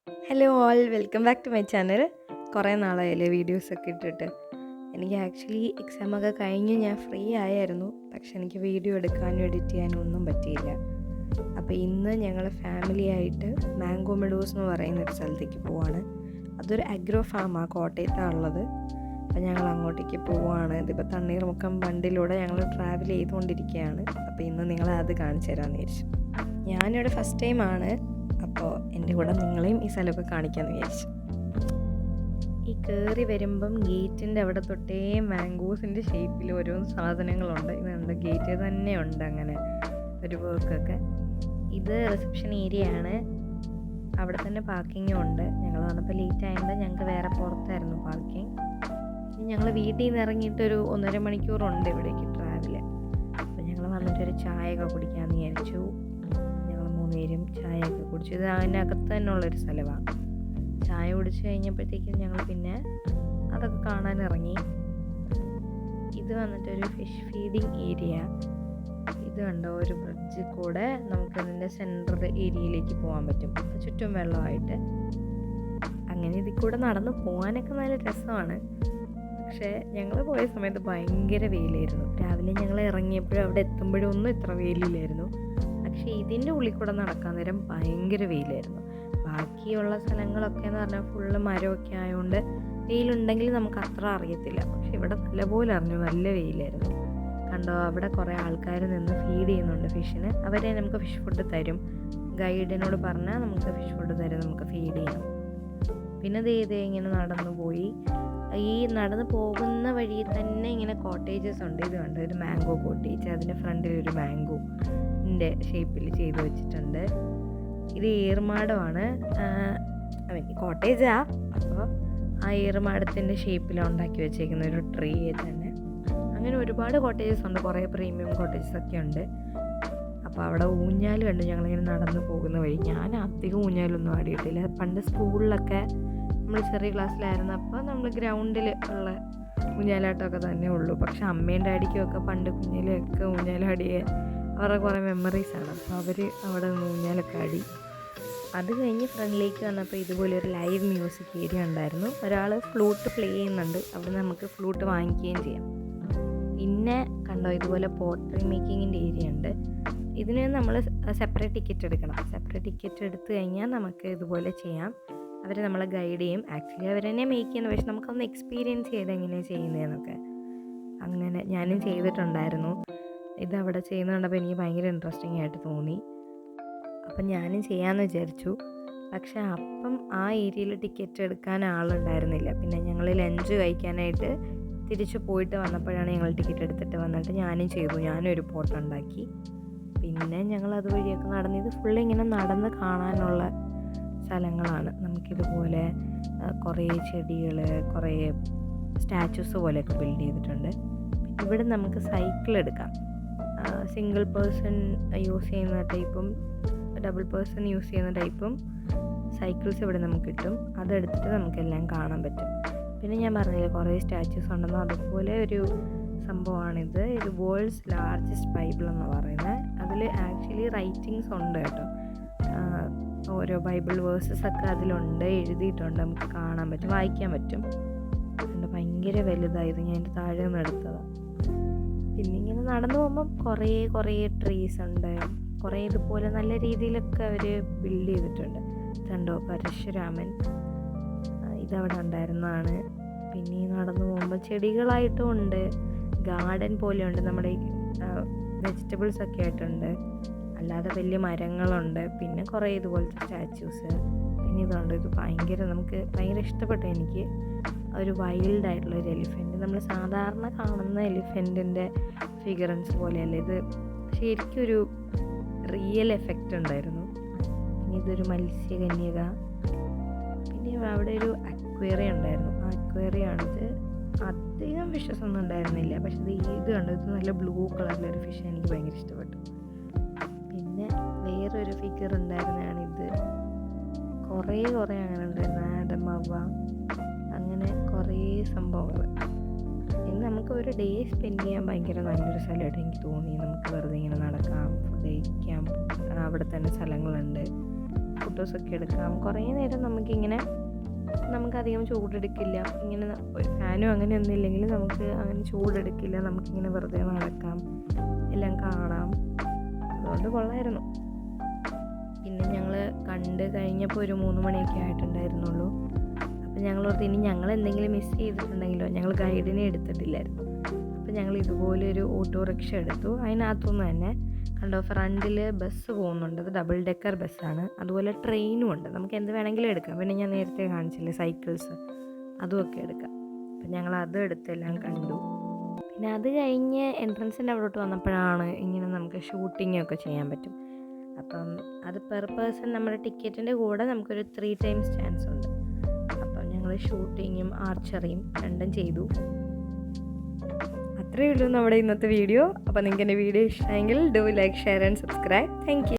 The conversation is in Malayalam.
Hello all, welcome back to my channel. കുറേ നാളായല്ലേ വീഡിയോസൊക്കെ ഇട്ടിട്ട്. എനിക്ക് ആക്ച്വലി എക്സാമൊക്കെ കഴിഞ്ഞ് ഞാൻ ഫ്രീ ആയായിരുന്നു. പക്ഷെ എനിക്ക് വീഡിയോ എടുക്കാനും എഡിറ്റ് ചെയ്യാനും ഒന്നും പറ്റിയില്ല. അപ്പോൾ ഇന്ന് ഞങ്ങൾ ഫാമിലിയായിട്ട് മാംഗോ മെഡോസ് എന്ന് പറയുന്ന ഒരു സ്ഥലത്തേക്ക് പോവാണ്. അതൊരു അഗ്രോ ഫാമാണ്, കോട്ടയത്താണ് ഉള്ളത്. അപ്പോൾ ഞങ്ങൾ അങ്ങോട്ടേക്ക് പോവുകയാണ്. ഇതിപ്പോൾ തണ്ണീർമുക്കം ബണ്ടിലൂടെ ഞങ്ങൾ ട്രാവൽ ചെയ്തുകൊണ്ടിരിക്കുകയാണ്. അപ്പോൾ ഇന്ന് നിങ്ങളെ അത് കാണിച്ചു തരാമെന്ന് വിചാരിച്ചു. ഞാനിവിടെ ഫസ്റ്റ് ടൈമാണ്. അപ്പോൾ എൻ്റെ കൂടെ നിങ്ങളെയും ഈ സ്ഥലമൊക്കെ കാണിക്കാമെന്ന് വിചാരിച്ചു. ഈ കയറി വരുമ്പം ഗേറ്റിൻ്റെ അവിടെ തൊട്ടേ മാംഗോസിൻ്റെ ഷേപ്പിൽ ഓരോ സാധനങ്ങളുണ്ട്. ഇതുണ്ട്, ഗേറ്റ് തന്നെ ഉണ്ട് അങ്ങനെ ഒരു വർക്കൊക്കെ. ഇത് റിസപ്ഷൻ ഏരിയ ആണ്. അവിടെ തന്നെ പാർക്കിങ്ങും ഉണ്ട്. ഞങ്ങൾ വന്നപ്പോൾ ലേറ്റ് ആയതുകൊണ്ട് ഞങ്ങൾക്ക് വേറെ പുറത്തായിരുന്നു പാർക്കിംഗ്. ഇനി ഞങ്ങൾ വീട്ടിൽ നിന്ന് ഇറങ്ങിയിട്ടൊരു 1.5 മണിക്കൂറുണ്ട് ഇവിടേക്ക് ട്രാവൽ. അപ്പോൾ ഞങ്ങൾ വന്നിട്ടൊരു ചായയൊക്കെ കുടിക്കാമെന്ന് വിചാരിച്ചു. പേരും ചായയൊക്കെ കുടിച്ചു. ഇത് അതിനകത്ത് തന്നെ ഉള്ളൊരു സ്ഥലമാണ്. ചായ കുടിച്ച് കഴിഞ്ഞപ്പോഴത്തേക്കും ഞങ്ങൾ പിന്നെ അതൊക്കെ കാണാൻ ഇറങ്ങി. ഇത് വന്നിട്ടൊരു ഫിഷ് ഫീഡിങ് ഏരിയ. ഇത് കണ്ടോ, ഒരു ബ്രിഡ്ജ് കൂടെ നമുക്ക് ഇതിൻ്റെ സെൻട്രൽ ഏരിയയിലേക്ക് പോകാൻ പറ്റും. ചുറ്റും വെള്ളമായിട്ട്. അങ്ങനെ ഇതിൽ കൂടെ നടന്ന് പോകാനൊക്കെ നല്ല രസമാണ്. പക്ഷേ ഞങ്ങൾ പോയ സമയത്ത് ഭയങ്കര വെയിലായിരുന്നു. രാവിലെ ഞങ്ങൾ ഇറങ്ങിയപ്പോഴും അവിടെ എത്തുമ്പോഴും ഒന്നും ഇത്ര വെയിലില്ലായിരുന്നു. പക്ഷേ ഇതിൻ്റെ ഉള്ളിൽ കൂടെ നടക്കാൻ നേരം ഭയങ്കര വെയിലായിരുന്നു. ബാക്കിയുള്ള സ്ഥലങ്ങളൊക്കെ എന്ന് പറഞ്ഞാൽ ഫുള്ള് മരമൊക്കെ ആയതുകൊണ്ട് വെയിലുണ്ടെങ്കിൽ നമുക്ക് അത്ര അറിയത്തില്ല. പക്ഷെ ഇവിടെ നല്ലപോലെ അറിഞ്ഞു, നല്ല വെയിലായിരുന്നു. കണ്ടോ, അവിടെ കുറേ ആൾക്കാർ നിന്ന് ഫീഡ് ചെയ്യുന്നുണ്ട് ഫിഷിന്. അവരെ നമുക്ക് ഫിഷ് ഫുഡ് തരും. ഗൈഡിനോട് പറഞ്ഞാൽ നമുക്ക് ഫിഷ് ഫുഡ് തരും, നമുക്ക് ഫീഡ് ചെയ്യാം. പിന്നെ ഇത് ഇങ്ങനെ നടന്നു പോയി. ഈ നടന്ന് പോകുന്ന വഴിയിൽ തന്നെ ഇങ്ങനെ കോട്ടേജസ് ഉണ്ട്. ഇത് കണ്ടോ, ഒരു മാംഗോ കോട്ടേജ്. അതിൻ്റെ ഫ്രണ്ടിൽ ഒരു മാംഗോൻ്റെ ഷേപ്പിൽ ചെയ്ത് വെച്ചിട്ടുണ്ട്. ഇത് ഏറുമാടമാണ്, കോട്ടേജാ. അപ്പോൾ ആ ഏറുമാടത്തിൻ്റെ ഷേപ്പിലാണ് ഉണ്ടാക്കി വെച്ചേക്കുന്ന ഒരു ട്രീ തന്നെ. അങ്ങനെ ഒരുപാട് കോട്ടേജസ് ഉണ്ട്, കുറേ പ്രീമിയം കോട്ടേജസ് ഒക്കെ ഉണ്ട്. അപ്പോൾ അവിടെ ഊഞ്ഞാൽ കണ്ട് ഞങ്ങളിങ്ങനെ നടന്നു പോകുന്ന വഴി. ഞാൻ അധികം ഊഞ്ഞാലൊന്നും ആടിയിട്ടില്ല. പണ്ട് സ്കൂളിലൊക്കെ നമ്മൾ ചെറിയ ക്ലാസ്സിലായിരുന്നപ്പോൾ നമ്മൾ ഗ്രൗണ്ടിൽ ഉള്ള ഊഞ്ഞാലാട്ടമൊക്കെ തന്നെ ഉള്ളൂ. പക്ഷെ അമ്മയും ഡാഡിക്കും ഒക്കെ പണ്ട് കുഞ്ഞിലൊക്കെ ഊഞ്ഞാലാടിയ അവരുടെ കുറേ മെമ്മറീസാണ്. അപ്പോൾ അവർ അവിടെ നിന്ന് ഊഞ്ഞാലൊക്കെ ആടി. അത് കഴിഞ്ഞ് ഫ്രണ്ടിലേക്ക് വന്നപ്പോൾ ഇതുപോലെ ഒരു ലൈവ് മ്യൂസിക് ഏരിയ ഉണ്ടായിരുന്നു. ഒരാൾ ഫ്ലൂട്ട് പ്ലേ ചെയ്യുന്നുണ്ട്. അവിടെ നമുക്ക് ഫ്ലൂട്ട് വാങ്ങിക്കുകയും ചെയ്യാം. പിന്നെ കണ്ടോ, ഇതുപോലെ പോട്ടറി മേക്കിങ്ങിൻ്റെ ഏരിയ ഉണ്ട്. ഇതിന് നമ്മൾ സെപ്പറേറ്റ് ടിക്കറ്റ് എടുക്കണം. സെപ്പറേറ്റ് ടിക്കറ്റ് എടുത്തു കഴിഞ്ഞാൽ നമുക്ക് ഇതുപോലെ ചെയ്യാം. അവർ നമ്മളെ ഗൈഡ് ചെയ്യും. ആക്ച്വലി അവർ തന്നെ മേക്ക് ചെയ്യുന്നത്, പക്ഷെ നമുക്കൊന്ന് എക്സ്പീരിയൻസ് ചെയ്ത് എങ്ങനെയാണ് ചെയ്യുന്നതെന്നൊക്കെ. അങ്ങനെ ഞാനും ചെയ്തിട്ടുണ്ടായിരുന്നു. ഇതവിടെ ചെയ്യുന്നത് കണ്ടപ്പോൾ എനിക്ക് ഭയങ്കര ഇൻട്രസ്റ്റിംഗ് ആയിട്ട് തോന്നി. അപ്പം ഞാനും ചെയ്യാമെന്ന് വിചാരിച്ചു. പക്ഷെ അപ്പം ആ ഏരിയയിൽ ടിക്കറ്റ് എടുക്കാൻ ആളുണ്ടായിരുന്നില്ല. പിന്നെ ഞങ്ങൾ ലഞ്ച് കഴിക്കാനായിട്ട് തിരിച്ചു പോയിട്ട് വന്നപ്പോഴാണ് ഞങ്ങൾ ടിക്കറ്റ് എടുത്തിട്ട് വന്നിട്ട് ഞാനും ചെയ്തു. ഞാനും ഒരു പോട്ട് ഉണ്ടാക്കി. പിന്നെ ഞങ്ങൾ അതുവഴിയൊക്കെ നടന്ന്, ഇത് ഫുള്ള് ഇങ്ങനെ നടന്ന് കാണാനുള്ള സ്ഥലങ്ങളാണ്. നമുക്കിതുപോലെ കുറേ ചെടികൾ, കുറേ സ്റ്റാച്യൂസ് പോലെയൊക്കെ ബിൽഡ് ചെയ്തിട്ടുണ്ട്. ഇവിടെ നമുക്ക് സൈക്കിൾ എടുക്കാം. സിംഗിൾ പേഴ്സൺ യൂസ് ചെയ്യുന്ന ടൈപ്പും ഡബിൾ പേഴ്സൺ യൂസ് ചെയ്യുന്ന ടൈപ്പും സൈക്കിൾസ് ഇവിടെ നമുക്ക് കിട്ടും. അതെടുത്തിട്ട് നമുക്കെല്ലാം കാണാൻ പറ്റും. പിന്നെ ഞാൻ പറഞ്ഞില്ലേ കുറേ സ്റ്റാച്യൂസ് ഉണ്ടെന്ന്, അതുപോലെ ഒരു സംഭവമാണിത്. ഇത് വേൾഡ്സ് ലാർജസ്റ്റ് ബൈബിൾ എന്ന് പറയുന്നത്. അതിൽ ആക്ച്വലി റൈറ്റിങ്സ് ഉണ്ട് കേട്ടോ. ഓരോ ബൈബിൾ വേഴ്സസ് ഒക്കെ അതിലുണ്ട്, എഴുതിയിട്ടുണ്ട്. നമുക്ക് കാണാൻ പറ്റും, വായിക്കാൻ പറ്റും. അതുകൊണ്ട് ഭയങ്കര വലുതായത്. ഞാൻ എൻ്റെ താഴെ നിന്ന് എടുത്തതാണ്. പിന്നെ ഇങ്ങനെ നടന്നു പോകുമ്പം കുറേ ട്രീസ് ഉണ്ട്. കുറേ ഇതുപോലെ നല്ല രീതിയിലൊക്കെ അവർ ബിൽഡ് ചെയ്തിട്ടുണ്ട്. കണ്ടോ, പരശുരാമൻ ഇതവിടെ ഉണ്ടായിരുന്നതാണ്. പിന്നെ ഈ നടന്നു പോകുമ്പോൾ ചെടികളായിട്ടും ഉണ്ട്, ഗാർഡൻ പോലെയുണ്ട്. നമ്മുടെ വെജിറ്റബിൾസ് ഒക്കെ ആയിട്ടുണ്ട്. അല്ലാതെ വലിയ മരങ്ങളുണ്ട്. പിന്നെ കുറേ ഇതുപോലത്തെ സ്റ്റാച്യൂസ്. പിന്നെ ഇതുണ്ട്, ഇത് നമുക്ക് ഭയങ്കര ഇഷ്ടപ്പെട്ടു എനിക്ക്. ഒരു വൈൽഡ് ആയിട്ടുള്ളൊരു എലിഫൻറ്റ്. നമ്മൾ സാധാരണ കാണുന്ന എലിഫൻറ്റിൻ്റെ ഫിഗറൻസ് പോലെയല്ല ഇത്, ശരിക്കും ഒരു റിയൽ എഫക്റ്റ് ഉണ്ടായിരുന്നു. പിന്നെ ഇതൊരു മത്സ്യകന്യക. പിന്നെ അവിടെ ഒരു അക്വേറിയം ഉണ്ടായിരുന്നു. ആ അക്വേറിയമാണിത്. അധികം ഫിഷസ് ഒന്നും ഉണ്ടായിരുന്നില്ല. പക്ഷെ ഇത് കണ്ടു, ഇത് നല്ല ബ്ലൂ കളറിലൊരു ഫിഷ് എനിക്ക് ഭയങ്കര ഇഷ്ടപ്പെട്ടു. പിന്നെ വേറൊരു ഫിഗർ ഉണ്ടായിരുന്നതാണിത്. കുറേ അങ്ങനെ ഉണ്ടായിരുന്നു. ആദം ഹവ്വ, അങ്ങനെ കുറേ സംഭവങ്ങൾ. ഇനി നമുക്ക് ഒരു ഡേ സ്പെൻഡ് ചെയ്യാൻ ഭയങ്കര നല്ലൊരു സ്ഥലമായിട്ട് എനിക്ക് തോന്നി. നമുക്ക് വെറുതെ ഇങ്ങനെ നടക്കാം, ഫുഡ് കഴിക്കാം. അവിടെ തന്നെ സ്ഥലങ്ങളുണ്ട്. ഫോട്ടോസൊക്കെ എടുക്കാം. കുറേ നേരം നമുക്കധികം ചൂടെടുക്കില്ല. ഇങ്ങനെ ഒരു ഫാനും അങ്ങനെയൊന്നും ഇല്ലെങ്കിൽ നമുക്ക് അങ്ങനെ ചൂടെടുക്കില്ല. നമുക്കിങ്ങനെ വെറുതെ നടക്കാം, എല്ലാം കാണാം. അതുകൊണ്ട് കൊള്ളായിരുന്നു. പിന്നെ ഞങ്ങൾ കണ്ട് കഴിഞ്ഞപ്പോൾ ഒരു 3 മണിയൊക്കെ ആയിട്ടുണ്ടായിരുന്നുള്ളൂ. അപ്പോൾ ഞങ്ങളോർത്ത് ഇനി ഞങ്ങൾ എന്തെങ്കിലും മിസ് ചെയ്തിട്ടുണ്ടെങ്കിലോ, ഞങ്ങൾ ഗൈഡിനെ എടുത്തിട്ടില്ലായിരുന്നു. അപ്പോൾ ഞങ്ങൾ ഇതുപോലെ ഒരു ഓട്ടോറിക്ഷ എടുത്തു. അതിനകത്തുനിന്ന് തന്നെ കണ്ടോ ഫ്രണ്ടിൽ ബസ് പോകുന്നുണ്ട്. അത് ഡബിൾ ഡെക്കർ ബസ്സാണ്. അതുപോലെ ട്രെയിനും ഉണ്ട്. നമുക്ക് എന്ത് വേണമെങ്കിലും എടുക്കാം. പിന്നെ ഞാൻ നേരത്തെ കാണിച്ചില്ലേ സൈക്കിൾസ്, അതുമൊക്കെ എടുക്കാം. അപ്പം ഞങ്ങൾ അതും എടുത്തെല്ലാം കണ്ടു. പിന്നെ അത് കഴിഞ്ഞ് എൻട്രൻസിൻ്റെ അവിടോട്ട് വന്നപ്പോഴാണ് ഇങ്ങനെ നമുക്ക് ഷൂട്ടിങ്ങൊക്കെ ചെയ്യാൻ പറ്റും. അപ്പം അത് പെർ പേഴ്സൺ നമ്മുടെ ടിക്കറ്റിൻ്റെ കൂടെ നമുക്കൊരു 3 times ചാൻസ് ഉണ്ട്. അപ്പം ഞങ്ങൾ ഷൂട്ടിങ്ങും ആർച്ചറിയും രണ്ടും ചെയ്തു. അത്രയേ ഉള്ളൂ നമ്മുടെ ഇന്നത്തെ വീഡിയോ. അപ്പോൾ നിങ്ങൾക്ക് എൻ്റെ വീഡിയോ ഇഷ്ടമെങ്കിൽ do like, share and subscribe. Thank you.